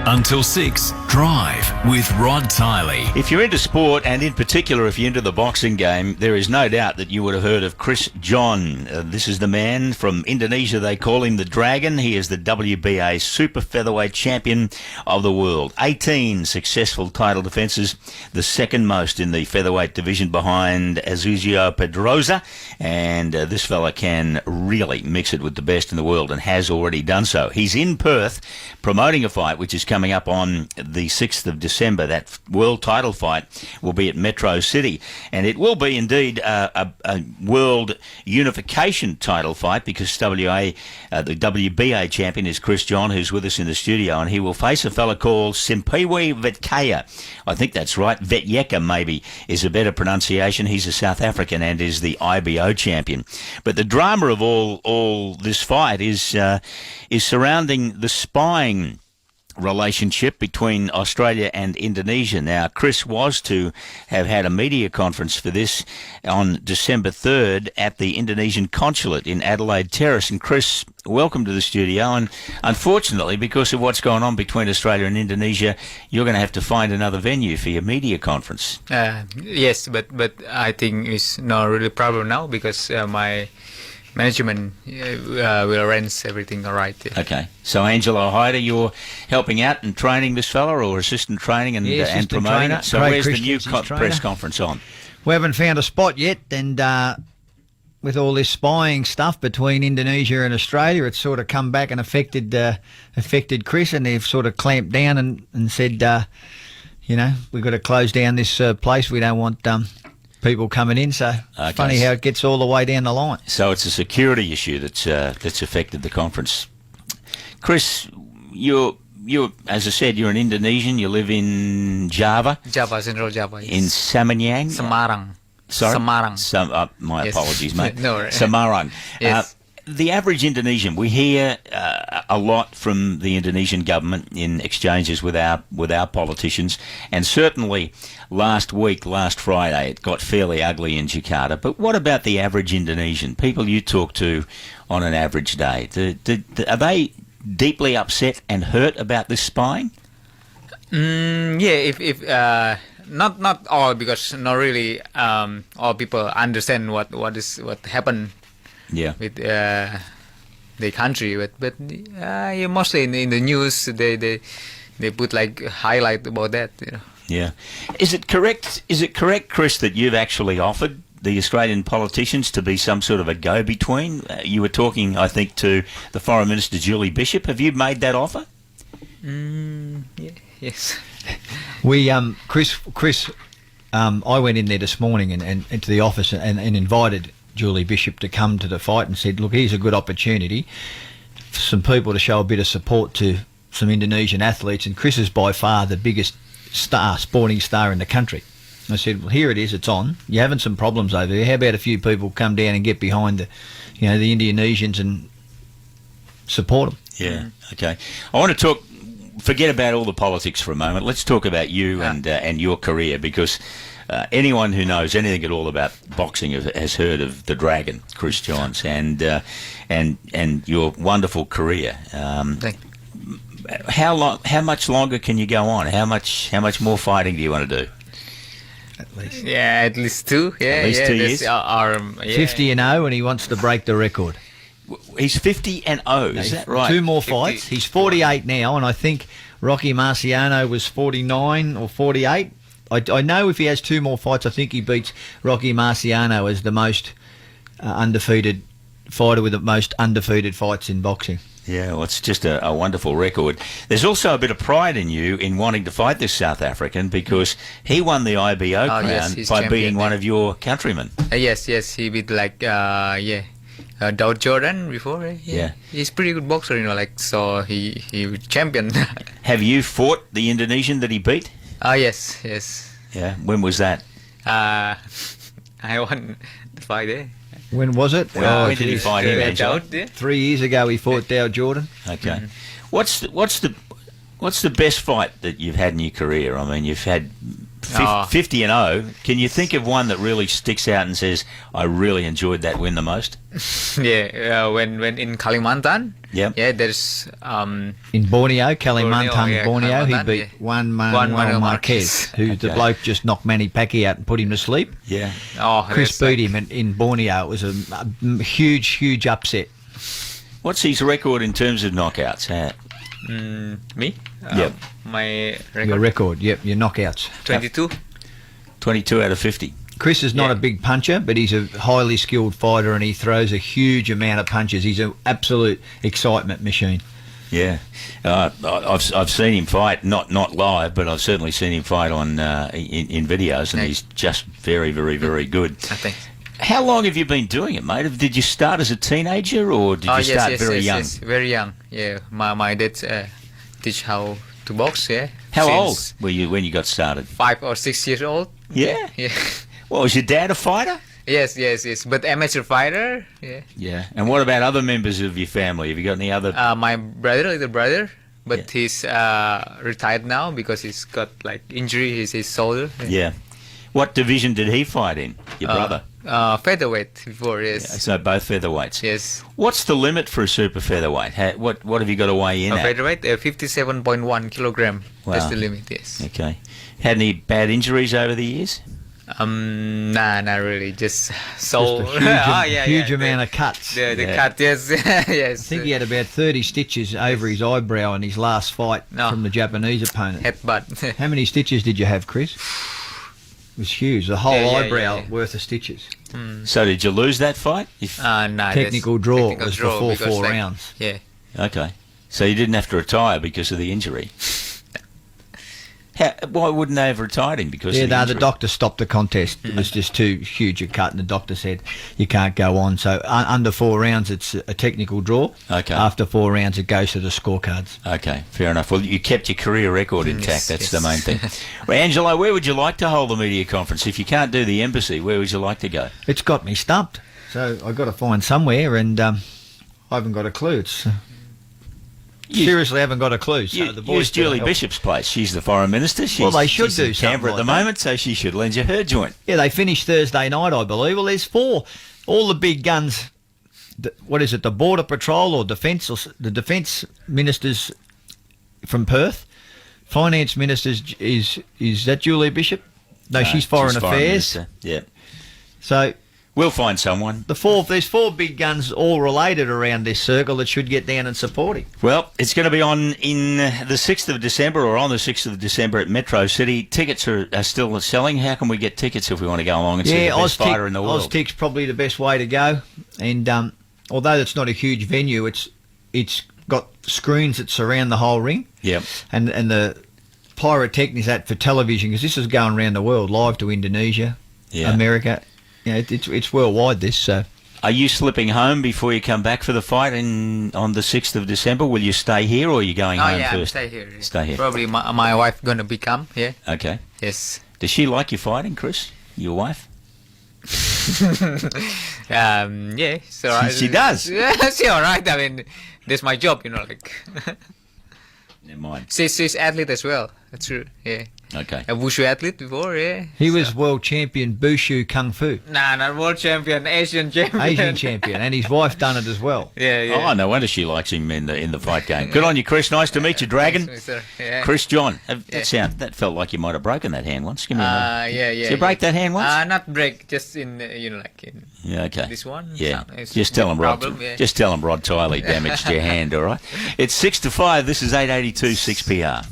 Until 6, Drive with Rod Tiley. If you're into sport, and in particular if you're into the boxing game, there is no doubt that you would have heard of Chris John. This is the man from Indonesia. They call him the Dragon. He is the WBA super featherweight champion of the world. 18 successful title defences, the second most in the featherweight division behind Azuzio Pedrosa. And this fella can really mix it with the best in the world and has already done so. He's in Perth promoting a fight which is coming up on the 6th of December. That world title fight will be at Metro City, and it will be indeed a world unification title fight because the WBA champion is Chris John, who's with us in the studio, and he will face a fella called Simpiwe Vetkaya. I think that's right. Vetyeka maybe is a better pronunciation. He's a South African and is the IBO champion. But the drama of all this fight is surrounding the spying relationship between Australia and Indonesia. Now, Chris was to have had a media conference for this on December 3rd at the Indonesian consulate in Adelaide Terrace. And Chris, welcome to the studio. And unfortunately, because of what's going on between Australia and Indonesia, you're going to have to find another venue for your media conference. Yes, but I think it's not really a problem now because my management will arrange everything all right. Yeah. Okay. So, Angelo, Hyder, you're helping out and training this fella, or assistant training and, and promoting it? So where's the new press conference on? We haven't found a spot yet, and with all this spying stuff between Indonesia and Australia, it's sort of come back and affected Chris, and they've sort of clamped down and said, we've got to close down this place. We don't want people coming in, so it's funny how it gets all the way down the line. So it's a security issue that's affected the conference. Chris, you're as I said, you're an Indonesian. You live in Java. Central Java. Yes. In Semarang. Semarang. Sorry? Semarang. My apologies, mate. No, right. Semarang. Yes. The average Indonesian, we hear a lot from the Indonesian government in exchanges with our politicians, and certainly last Friday, it got fairly ugly in Jakarta. But what about the average Indonesian, people you talk to on an average day? Are they deeply upset and hurt about this spying? Yeah, if not all, because not really all people understand what happened. Yeah, with the country, but mostly in the news they put like highlight about that. Yeah, is it correct, Chris, that you've actually offered the Australian politicians to be some sort of a go-between? You were talking, I think, to the Foreign Minister Julie Bishop. Have you made that offer? Yeah, yes. We Chris, I went in there this morning and into the office and invited Julie Bishop to come to the fight and said, look, here's a good opportunity for some people to show a bit of support to some Indonesian athletes, and Chris is by far the biggest sporting star in the country. I said, well, here it is, it's on. You're having some problems over there. How about a few people come down and get behind the Indonesians and support them? Yeah, okay. I want to forget about all the politics for a moment. Let's talk about you and your career, because anyone who knows anything at all about boxing has heard of the Dragon, Chris Johns, and your wonderful career. How much longer can you go on? How much more fighting do you want to do? At least. Yeah, at least two. Yeah, at least 2 years. 50-0, and he wants to break the record. He's 50-0. Is that right? 2 more fights. He's 48 now, and I think Rocky Marciano was 49 or 48. I know if he has 2 more fights, I think he beats Rocky Marciano as the most undefeated fighter with the most undefeated fights in boxing. Yeah, well, it's just a wonderful record. There's also a bit of pride in you in wanting to fight this South African, because he won the IBO crown by beating one of your countrymen. Yes, he beat Dow Jordan before. Yeah, he's pretty good boxer, so he champion. Have you fought the Indonesian that he beat? Yes. Yeah, when was that? I won the fight there. When was it? When did he fight him, Angelo? 3 years ago he fought Dow Jordan. Okay. Mm-hmm. What's the best fight that you've had in your career? I mean, you've had 50 and 0. Can you think of one that really sticks out and says, I really enjoyed that win the most? Yeah, when in Kalimantan. Yep. Yeah, there's In Borneo, Kalimantan, Borneo, he Kalimantan, beat yeah. Juan Manuel Manuel Marquez. Marquez, who the Okay. bloke just knocked Manny Pacquiao out and put him to sleep. Yeah. Oh, Chris that's beat him in Borneo. It was a huge upset. What's his record in terms of knockouts? Me? Yep. My record. Your record, yep, your knockouts. 22. 22 out of 50. Chris is not Yeah. a big puncher, but he's a highly skilled fighter and he throws a huge amount of punches. He's an absolute excitement machine. Yeah. I've seen him fight, not live, but I've certainly seen him fight on in videos, and Yeah. he's just very, very, very good. I think. How long have you been doing it, mate? Did you start as a teenager, or did you start very young? Yes, very young. Yeah, my dad teach how to box. Yeah. How old Since were you when you got started? 5 or 6 years old. Yeah. Yeah. Well, was your dad a fighter? yes. But amateur fighter. Yeah. Yeah. And what about other members of your family? Have you got any other? My little brother, but he's retired now because he's got like injury. His shoulder. Yeah. What division did he fight in? Your brother? Featherweight before. Yes. So both featherweights. Yes. What's the limit for a super featherweight? What have you got to weigh in at? Featherweight, 57.1 kilogram. Wow. That's the limit. Yes. Okay. Had any bad injuries over the years? Nah, not really. Just so. Just a huge the- amount of cuts. The Yeah. cut, yes, yes. I think he had about 30 stitches over his eyebrow in his last fight No. from the Japanese opponent. Headbutt. How many stitches did you have, Chris? It was huge. The whole Yeah, eyebrow yeah. worth of stitches. So did you lose that fight? Nah, Technical that's draw technical was draw before because, 4 like, rounds. Yeah. Okay. So you didn't have to retire because of the injury. Why wouldn't they have retired him because Yeah, of the no, injury? the doctor stopped the contest. It was just too huge a cut, and the doctor said you can't go on. So under 4 rounds, it's a technical draw. Okay. After 4 rounds, it goes to the scorecards. Okay, fair enough. Well, you kept your career record intact. Yes, That's yes. the main thing. Well, Angelo, where would you like to hold the media conference? If you can't do the embassy, where would you like to go? It's got me stumped. So I've got to find somewhere, and I haven't got a clue. It's seriously haven't got a clue. So the boys Use better Julie help. Bishop's place. She's the foreign minister. She's, Well, they should she's do in Canberra something at the like that. moment, so she should lend you her joint. Yeah, they finished Thursday night, I believe. Well, there's 4. All the big guns. What is it? The Border Patrol or Defence? Or the Defence ministers from Perth. Finance ministers is that Julie Bishop? No, she's Foreign Affairs. Minister. Yeah, So we'll find someone. there's 4 big guns all related around this circle that should get down and support him. Well, it's going to be on in the 6th of December or on the 6th of December at Metro City. Tickets are still selling. How can we get tickets if we want to go along and see the best fighter in the world? Oztic's probably the best way to go. And although it's not a huge venue, it's got screens that surround the whole ring. Yep. And the pyrotechnics that for television, because this is going around the world, live to Indonesia, Yeah. America. You know, it's worldwide, this. So Are you slipping home before you come back for the fight on the 6th of December? Will you stay here or are you going Oh home yeah, first? stay here. Stay here. Probably my wife gonna become. Yeah. Okay. Yes. Does she like you fighting, Chris? Your wife? Yeah. So She does. Yeah, she alright. I mean, that's my job. Like. Never mind. She's athlete as well. That's true. Yeah. Okay. A wushu athlete before. Yeah. he was world champion Bushu Kung Fu, Nah, not world champion, Asian champion. Asian champion, and his wife done it as well. Yeah. Oh, no wonder she likes him in the fight game. Good on you, Chris. Nice to meet you, Dragon. Thanks, mister. Yeah. Chris John. That felt like you might have broken that hand once. Give me a Yeah. Did you break that hand once? Not break, just in like in Yeah, okay. this one. Yeah, It's just tell him Rod. problem, yeah. Just tell him Rod Tiley damaged your hand. All right. It's 6 to 5. This is 882 6PR.